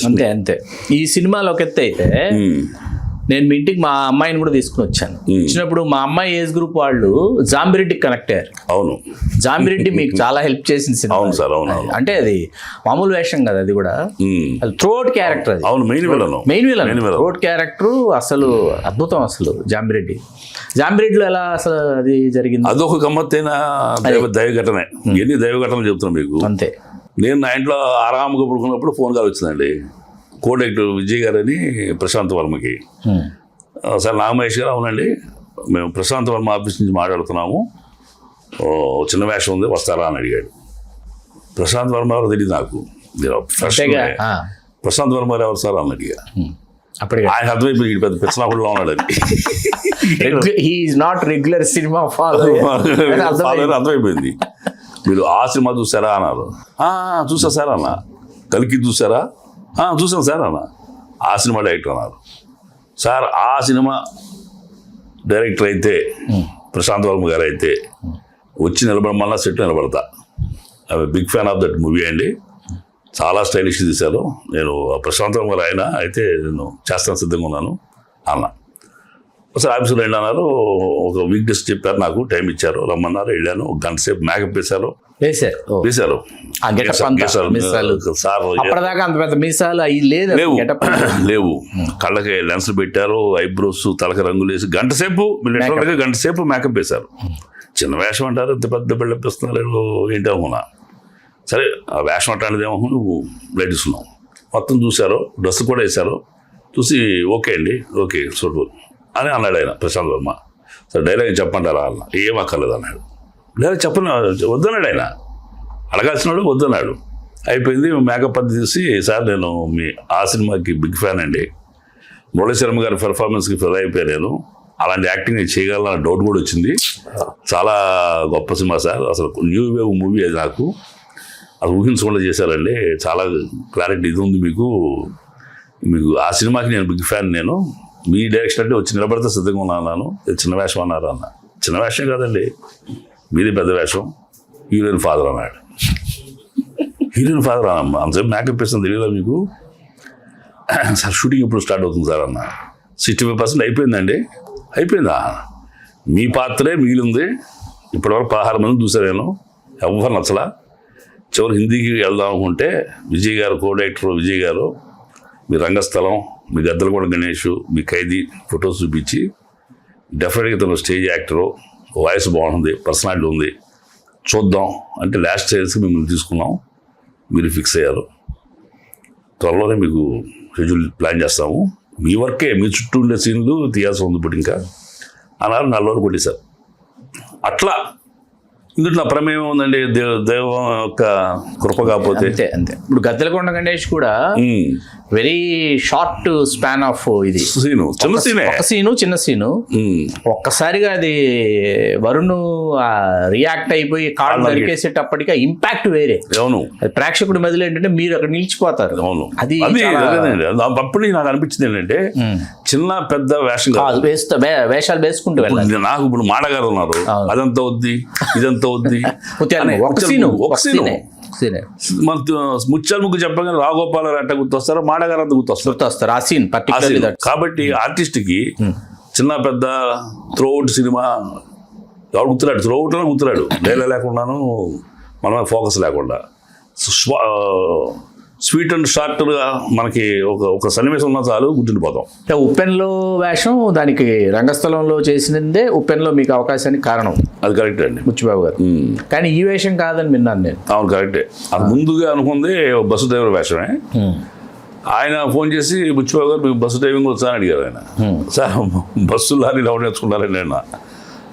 అంతే అంతే. ఈ సినిమాలో ఒక ఎత్తు అయితే నేను మీ ఇంటికి మా అమ్మాయిని కూడా తీసుకుని వచ్చాను. వచ్చినప్పుడు మా అమ్మాయి ఏజ్ గ్రూప్ వాళ్ళు జాంబిరెడ్డికి కనెక్ట్ అయ్యారు. అవును, జాంబిరెడ్డి మీకు చాలా హెల్ప్ చేసింది సినిమా. అవును సార్, అవును. అంటే అది మామూలు వేషం కదా, అది కూడా త్రోట్ క్యారెక్టర్. అది అవును, మెయిన్ విలన్ త్రోట్ క్యారెక్టర్ అసలు అద్భుతం. అసలు జాంబిరెడ్డిలో ఎలా అసలు అది జరిగింది? అదొక గమ్మత్తైన దైవ ఘటనే. ఎన్ని దైవ ఘటనలు చెప్తున్నాను మీకు. అంతే. నేను నా ఇంట్లో ఆరాముగా పడుకున్నప్పుడు ఫోన్ కాల్ వచ్చిందండి. కోడెక్టర్ విజయ్ గారని ప్రశాంత్ వర్మకి. సార్ నాగమహేష్ గారు, అవునండి మేము ప్రశాంత్ వర్మ ఆఫీస్ నుంచి మాట్లాడుతున్నాము, చిన్న వేషం ఉంది వస్తారా అని అడిగాడు. ప్రశాంత్ వర్మ ఎవరు తెలియదు నాకు. ప్రశాంత్ వర్మ గారు ఎవరు సార్ అని అడిగా. ఆయన అర్థమైపోయి పెద్ద పిచ్చనాకుడులో ఉన్నాడు అని. అర్థమైపోయింది. మీరు ఆ సినిమా చూసారా అన్నారు. చూసా సార్ అన్న. కలికి చూసారా? చూసాను సార్ అన్న. ఆ సినిమా డైరెక్టర్ అన్నారు. సార్ ఆ సినిమా డైరెక్టర్ అయితే ప్రశాంత్ వర్మ గారు అయితే వచ్చి నిలబడమన్నా సెట్ నిలబడతా. I big fan of that movie అండి. చాలా స్టైలిష్ తీశారు. నేను ప్రశాంత్ వర్మ గారు ఆయన అయితే నేను చేస్తాను సిద్ధంగా ఉన్నాను అన్న. ఒకసారి ఆఫీసులో వెళ్ళన్నారు. ఒక వీక్ డేస్ చెప్పారు, నాకు టైం ఇచ్చారు, రమ్మన్నారు. వెళ్ళాను. ఒక గంట సేపు మేకప్ వేశారు. లేవు. కళ్ళకి లెన్స్ పెట్టారు, ఐబ్రోస్, తలకి రంగులు వేసి గంట సేపు మేకప్ వేశారు. చిన్న వేషం అంటారు, ఇంత పెద్ద బిల్డప్ ఇస్తున్నారు ఏంటి అనుకున్నా. సరే ఆ వేషం అంటానిది ఏమో నువ్వు లైట్ ఇస్తున్నావు. మొత్తం చూశారు, డ్రెస్ కూడా వేశారు. చూసి ఓకే అండి, ఓకే సూటబుల్ అని అన్నాడు ఆయన ప్రశాంత్ వర్మ. సరే డైలాగ్ చెప్పంటారా అన్న. ఏం అక్కర్లేదు అన్నాడు. డైలాగ్ చెప్పను వద్దన్నాడు ఆయన. అడగాల్సినాడు వద్దన్నాడు. అయిపోయింది. మేకప్ అది తీసి, సార్ నేను మీ ఆ సినిమాకి బిగ్ ఫ్యాన్ అండి, మురళీశర్మ గారి పెర్ఫార్మెన్స్కి ఫిదా అయిపోయాను. నేను అలాంటి యాక్టింగ్ నేను చేయగలన డౌట్ కూడా వచ్చింది. చాలా గొప్ప సినిమా సార్, అసలు న్యూ వేవ్ మూవీ అది. నాకు అది ఊహించకుండా చేశారండి. చాలా క్లారిటీ ఇది ఉంది మీకు ఆ సినిమాకి నేను బిగ్ ఫ్యాన్. నేను మీ డైరెక్షన్ అంటే వచ్చి నిలబడితే సిద్ధంగా ఉన్నాను. చిన్న వేషం అన్నారు అన్న. చిన్న వేషం కాదండి, మీది పెద్ద వేషం. హీరోయిన్ ఫాదర్ అన్నాడు. హీరోయిన్ ఫాదర్ అన్న. అంతసేపు మేకప్ వేస్తుంది తెలియదా మీకు? సార్ షూటింగ్ ఎప్పుడు స్టార్ట్ అవుతుంది సార్ అన్న. 65% అయిపోయిందండి. అయిపోయిందా? మీ పాత్రే మిగిలింది. ఇప్పటివరకు 16 మంది చూసాను నేను, ఎవరు నచ్చలా. చివరి హిందీకి వెళ్దాం అనుకుంటే విజయ్ గారు, కో డైరెక్టర్ విజయ్ గారు, మీ రంగస్థలం, మీ గద్దలగూడ గణేష్, మీ ఖైదీ ఫొటోస్ చూపించి డెఫినెట్గా ఇతను స్టేజ్ యాక్టరు, వాయిస్ బాగుంది, పర్సనాలిటీ ఉంది, చూద్దాం అంటే లాస్ట్ స్టేజ్కి మిమ్మల్ని తీసుకున్నాం. మీరు ఫిక్స్ అయ్యారు. త్వరలోనే మీకు షెడ్యూల్ ప్లాన్ చేస్తాము. మీ వర్కే, మీ చుట్టూ ఉండే సీన్లు తీయాల్సి ఉంది ఇప్పుడు ఇంకా అన్నారు. 4 రోజులు కొట్టేశారు. అట్లా ఇందులో ప్రమేయం ఉందండి, దైవం యొక్క కృప కాకపోతే. అంతే. ఇప్పుడు గద్దలకొండ గణేష్ కూడా వెరీ షార్ట్ స్పాన్ ఆఫ్ ఇది చిన్న సీను. ఒక్కసారిగా అది వరుణ్ రియాక్ట్ అయిపోయి కాళ్ళు నరికేసేటప్పటికి ఇంపాక్ట్ వేరే. అవును, ప్రేక్షకుడి మధ్యలో ఏంటంటే మీరు అక్కడ నిలిచిపోతారు. అవును, అది అప్పుడు నాకు అనిపించింది ఏంటంటే చిన్న పెద్ద వేషం కాదు, వేషాలు వేసుకుంటూ వెళ్ళాలి. నాకు ఇప్పుడు మాడగారు ఉన్నారు, అదంతా వద్ది ఇదంతా వద్ది. మన ముత్యాల ముగ్గు చెప్పగానే రాఘోపాల అట్ట గుర్తొస్తారో, మాడగారు అంతా గుర్తొస్తారు ఆ సీన్. కాబట్టి ఆర్టిస్ట్కి చిన్న పెద్ద త్రోఅవుట్ సినిమా ఎవడు గుర్తురాడు, త్రోఅవుట్లోనే గుర్తురాడు. డైలాగ్ లేకుండాను మన ఫోకస్ లేకుండా స్వీట్ అండ్ షార్ట్గా మనకి ఒక సన్నివేశం ఉన్నా చాలు గుర్తుండిపోతాం. ఉప్పెన్లో వేషం దానికి రంగస్థలంలో చేసినదే ఉప్పెన్లో మీకు అవకాశానికి కారణం. అది కరెక్టే అండి ముచ్చిబాబు గారు. కానీ ఈ వేషం కాదని విన్నాను నేను. అవును కరెక్టే. అది ముందుగా అనుకుంది బస్సు డ్రైవర్ వేషమే. ఆయన ఫోన్ చేసి ముచ్చిబాబు గారు మీకు బస్సు డ్రైవింగ్ వచ్చా అని అడిగారు ఆయన. సార్ బస్సు లారీలు ఎవరు నేర్చుకుంటారండి నేను.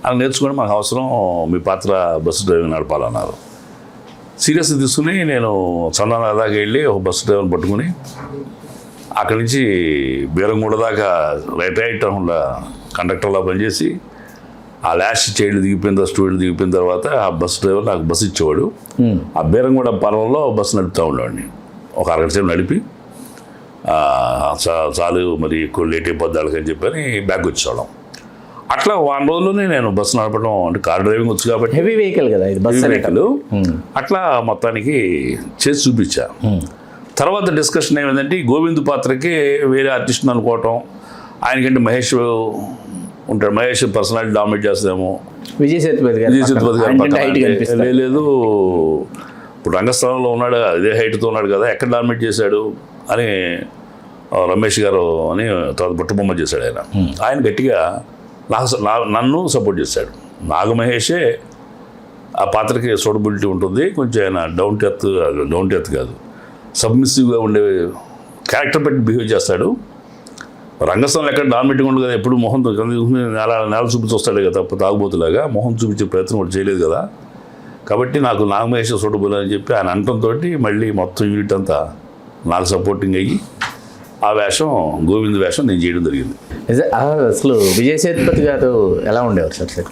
అలా నేర్చుకుని మాకు అవసరం, మీ పాత్ర బస్సు డ్రైవింగ్ నడపాలన్నారు. సీరియస్గా తీసుకుని నేను చందన దాకా వెళ్ళి ఒక బస్సు డ్రైవర్ని పట్టుకుని అక్కడి నుంచి బీరంగూడ దాకా రైట్ అవ్వకుండా కండక్టర్లా పనిచేసి ఆ లాస్ట్ చైల్డ్ దిగిపోయిన స్టూడెంట్ దిగిపోయిన తర్వాత ఆ బస్సు డ్రైవర్ నాకు బస్సు ఇచ్చేవాడు. ఆ బీరంగూడ పొలంలో బస్సు నడుపుతూ ఉండేవాడిని. ఒక అరగంట సేపు నడిపి చాలు మరి ఎక్కువ లేట్ అయిపోద్ది అని చెప్పని బ్యాగ్ వచ్చేవాళ్ళం. అట్లా 1 రోజుల్లోనే నేను బస్సు నడపడం, అంటే కార్ డ్రైవింగ్ వచ్చు కాబట్టి, హెవీ వెహికల్ కదా ఇది, బస్సు వెహికల్. అట్లా మొత్తానికి చేసి చూపించా. తర్వాత డిస్కషన్ ఏమైందంటే ఈ గోవింద్ పాత్రకి వేరే ఆర్టిస్ట్ని అనుకోవటం, ఆయనకంటే మహేష్ ఉంటాడు, మహేష్ పర్సనాలిటీ డామినేట్ చేస్తామేమో, విజయ్ సేతుపతి గారు లేదు ఇప్పుడు రంగస్థలంలో ఉన్నాడు, ఇదే హైట్తో ఉన్నాడు కదా, ఎక్కడ డామినేట్ చేశాడు అని రమేష్ గారు అని తర్వాత బుట్టబొమ్మ చేశాడు ఆయన. ఆయన గట్టిగా నన్ను సపోర్ట్ చేశాడు. నాగమహేషే ఆ పాత్రకి సూటబిలిటీ ఉంటుంది, కొంచెం ఆయన డౌన్ టు ఎర్త్ కాదు, సబ్మిసివ్గా ఉండే క్యారెక్టర్ పెట్టి బిహేవ్ చేస్తాడు. రంగస్థలంలో ఎక్కడ డామినేటింగ్ ఉండదు కదా, ఎప్పుడు మొహం నేల చూపించి వస్తాడు కదా, తాగుబోతులాగా మొహం చూపించే ప్రయత్నం కూడా చేయలేదు కదా. కాబట్టి నాకు నాగమహేష్ సూటబుల్ అని చెప్పి ఆయన అంటంతో మళ్ళీ మొత్తం యూనిట్ అంతా నాకు సపోర్టింగ్ అయ్యి ఆ వేషం, గోవింద్ వేషం నేను చేయడం జరిగింది. అసలు విజయ్ సేతుపతి గారు ఎలా ఉండేవారు సార్?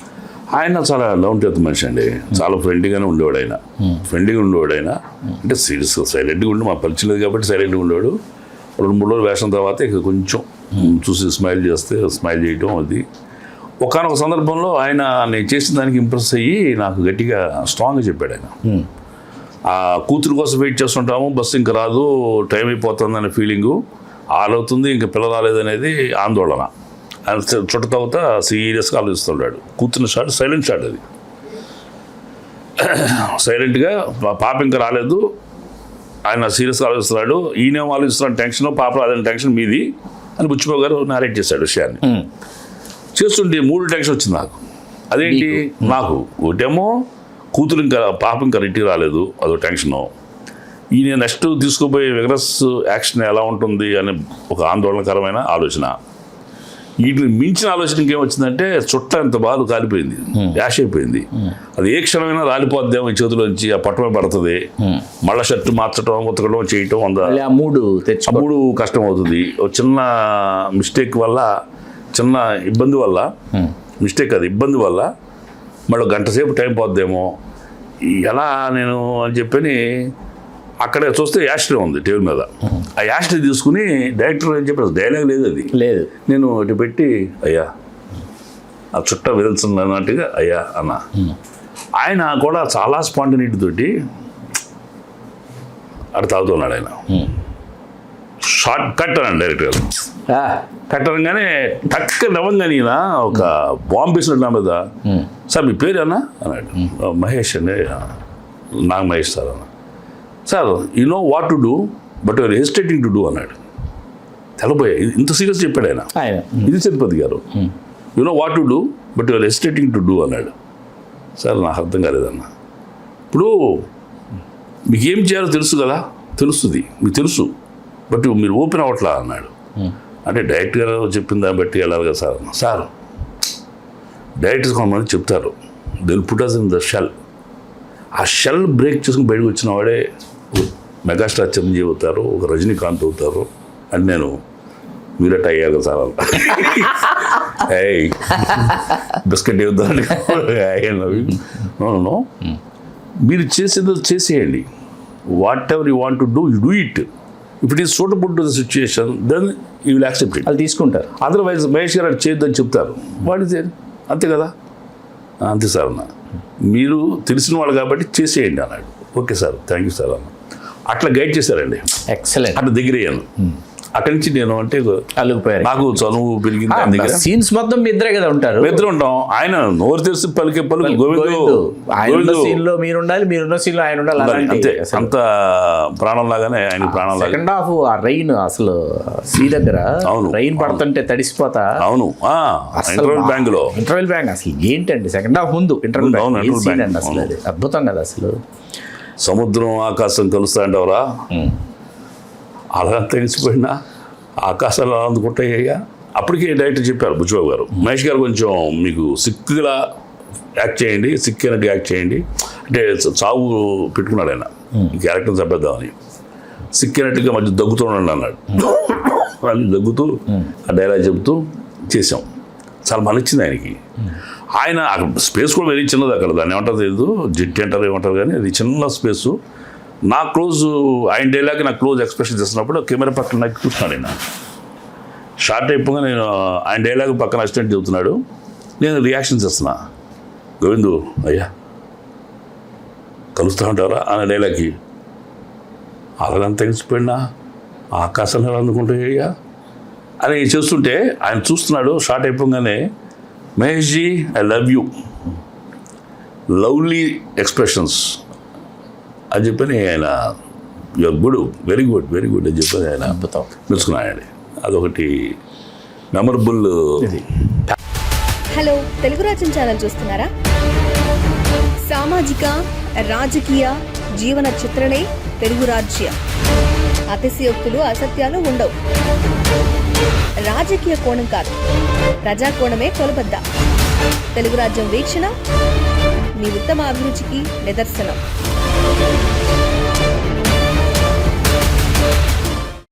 ఆయన చాలా డౌన్ టు ఎర్త్ మనిషి అండి, చాలా ఫ్రెండ్లీగానే ఉండేవాడు ఆయన. అంటే సీరియస్గా సైలెంట్గా ఉండి మా పరిచయం లేదు కాబట్టి సైలెంట్గా ఉండేవాడు. 2-3 రోజులు వేషం తర్వాత ఇక కొంచెం చూసి స్మైల్ చేయటం అది. ఒకానొక సందర్భంలో ఆయన నేను చేసిన దానికి ఇంప్రెస్ అయ్యి నాకు గట్టిగా స్ట్రాంగ్గా చెప్పాడు ఆయన. ఆ కూతురు కోసం వెయిట్ చేస్తుంటాము, బస్సు ఇంకా రాదు, టైం అయిపోతుంది అనే ఫీలింగు, ఆలవుతుంది, ఇంకా పిల్ల రాలేదనేది ఆందోళన. ఆయన చుట్టతవుతా సీరియస్గా ఆలోచిస్తుంటాడు. కూర్చున్న షాట్ సైలెంట్ షాట్, అది సైలెంట్గా పాప ఇంకా రాలేదు, ఆయన సీరియస్గా ఆలోచిస్తున్నాడు, ఈయనేమో ఆలోచిస్తున్నాడు టెన్షన్, పాప రాదని టెన్షన్ మీది అని బుచ్చిబాబు గారు నారేట్ చేశాడు విషయాన్ని. చేస్తుంటే 3 టెన్షన్ వచ్చింది నాకు. అదేంటి, నాకు ఒకటేమో కూతురు ఇంకా పాప ఇంకా ఇంటికి రాలేదు, అదో టెన్షను. ఈయన నెక్స్ట్ తీసుకుపోయే విగ్రస్ యాక్షన్ ఎలా ఉంటుంది అనే ఒక ఆందోళనకరమైన ఆలోచన. వీటిని మించిన ఆలోచన ఇంకేమొచ్చిందంటే చుట్ట ఎంత బాగా కాలిపోయింది, యాష్ అయిపోయింది, అది ఏ క్షణమైనా రాలిపోద్దేమో ఈ చేతిలోంచి, ఆ పట్టమే పడుతుంది, మళ్ళీ షర్టు మార్చడం, ఉతకడం, చేయటం, మూడు కష్టం అవుతుంది. ఒక చిన్న మిస్టేక్ వల్ల, చిన్న ఇబ్బంది వల్ల, ఇబ్బంది వల్ల మళ్ళీ గంట సేపు టైం పోద్దేమో, ఎలా నేను అని చెప్పని అక్కడ చూస్తే యాస్ట్రీ ఉంది టేబుల్ మీద. ఆ యాస్ట్రీ తీసుకుని డైరెక్టర్ అని చెప్పి డైలాగ్ లేదు, అది లేదు, నేను ఇటు పెట్టి అయ్యా ఆ చుట్ట విదల్సిన అన్నట్టుగా అయ్యా అన్న. ఆయన కూడా చాలా స్పాంటనిటీ తోటి అటు తాగుతున్నాడు ఆయన. షార్ట్ కట్ అన్నాడు డైరెక్టర్ గారు. కట్ అనగానే టక్ నవ్వంగానే ఈయన ఒక బాంబు వేసినట్టు నా మీద, సార్ మీ పేరు అన్నా అన్నాడు. మహేష్ అండి, నాకు మహేష్ సార్ అన్న. Sir you know what to do but you're hesitating to do అన్నాడు. తెలబోయా, ఇంత సీరియస్ చెప్పాడు ఆయన. ఇది సేతుపతి గారు, you know what to do but you're hesitating to do అన్నాడు. సార్ నాకు అర్థం కాలేదన్న. ఇప్పుడు మీకు ఏం చేయాలో తెలుసు కదా, తెలుస్తుంది మీకు తెలుసు, బట్ మీరు ఓపెన్ అవ్వట్లా అన్నాడు. అంటే డైరెక్టర్ గారు చెప్పిన దాన్ని బట్టి వెళ్ళాలి కదా సార్. సార్ డైరెక్టర్స్ కొంతమంది చెప్తారు, they will put us in the shell. ఆ షెల్ బ్రేక్ చేసుకుని బయటకు వచ్చిన వాడే మెగాస్టార్ చిరంజీవి అవుతారు, ఒక రజనీకాంత్ అవుతారు అని నేను మీరట్ అయ్యారు సార్ అలా. బిస్కెట్ ఇవ్వద్దు, మీరు చేసేది చేసేయండి, whatever you want to do you do it. If it is suitable to the situation then you will accept it, అది తీసుకుంటారు. అదర్వైజ్ మహేష్ గారు చేయొద్దని చెప్తారు, వాట్ అంతే కదా. అంతే సార్ అన్న, మీరు తెలిసిన వాళ్ళు కాబట్టి చేసేయండి అన్నాడు. Okay sir, thank you sir అన్న. అట్లా గైడ్ చేశారండి, ఎక్సలెంట్. అట్లా దగ్గర అయ్యాను. అక్కడి నుంచి నేను అంటే అలుగుపోయారు, నాకు చదువు పెరిగింది. సీన్స్ మొత్తం మీ ఇద్దరే కదా ఉంటారు, ఇద్దరు ఉంటాం. ఆయన నోరు తెలిసి పలికే పలుకు గోవింద్ సీన్ లో మీరు ఉండాలి, మీరున్న సీన్ లో ఆయన ఉండాలి, అంతే. అంత ప్రాణం లాగానే ఆయన ప్రాణం. సెకండ్ హాఫ్ ఆ రైన్ అసలు సీ దగ్గర రైన్ పడుతుంటే తడిసిపోతా. అవును, ఇంటర్వెల్ బ్యాంక్ అసలు ఏంటండి సెకండ్ హాఫ్ ముందు ఇంటర్వెల్ బ్యాంక్ అండి, అసలు అది అద్భుతం కదా. అసలు సముద్రం ఆకాశం కలుస్తా అంటావరా, అలా తెలిసిపోయినా ఆకాశాలు అలా అందుకుంటాయ్యా. అప్పటికే డైరెక్టర్ చెప్పారు బుచ్చిబాబు గారు, మహేష్ గారు కొంచెం మీకు సిక్గా యాక్ట్ చేయండి, సిక్ అయినట్టు యాక్ట్ చేయండి అంటే చావు పెట్టుకున్నాడు ఆయన క్యారెక్టర్ చంపేద్దామని. సిక్ అయినట్టుగా మధ్య దగ్గుతూ ఉండండి అన్నాడు. అది దగ్గుతూ ఆ డైలాగ్ చెబుతూ చేసాం. చాలా నచ్చింది ఆయనకి. ఆయన అక్కడ స్పేస్ కూడా వెరీ చిన్నది, అక్కడ దాన్ని ఏమంటారు తెలియదు, జిట్ అంటారు ఏమంటారు, కానీ అది చిన్న స్పేసు. నా క్లోజ్ ఆయన డైలాగ్ నాకు క్లోజ్ ఎక్స్ప్రెషన్ చేస్తున్నప్పుడు కెమెరా పక్కన నాకు చూస్తున్నాడు ఆయన. షార్ట్ అయిపోగా నేను ఆయన డైలాగ్ పక్కన అసిస్టెంట్ చెబుతున్నాడు, నేను రియాక్షన్ చేస్తున్నా. గోవిందు అయ్యా కలుస్తూ ఉంటారా అనే డైలాగ్కి అలాగంత తెగిసిపోయినా ఆకాశంలో అందుకుంటాయ్యా అని చేస్తుంటే ఆయన చూస్తున్నాడు. షార్ట్ అయిపోగానే Mahesh ji I love you, lovely expressions అని చెప్పని ఆయన your good, very good very good అని చెప్పని ఆయన మెచ్చుకున్నాయండి. అదొకటి మెమరబుల్. హలో, తెలుగు రాజ్యం ఛానల్ చూస్తున్నారా? సామాజిక రాజకీయ జీవన చిత్రణే తెలుగు రాజ్యం. అతిశయోక్తులు అసత్యాలు ఉండవు. రాజకీయ కోణం కాదు, ప్రజా కోణమే కొలబద్ద. తెలుగు రాజ్యం వీక్షణ మీ ఉత్తమ అభిరుచికి నిదర్శనం.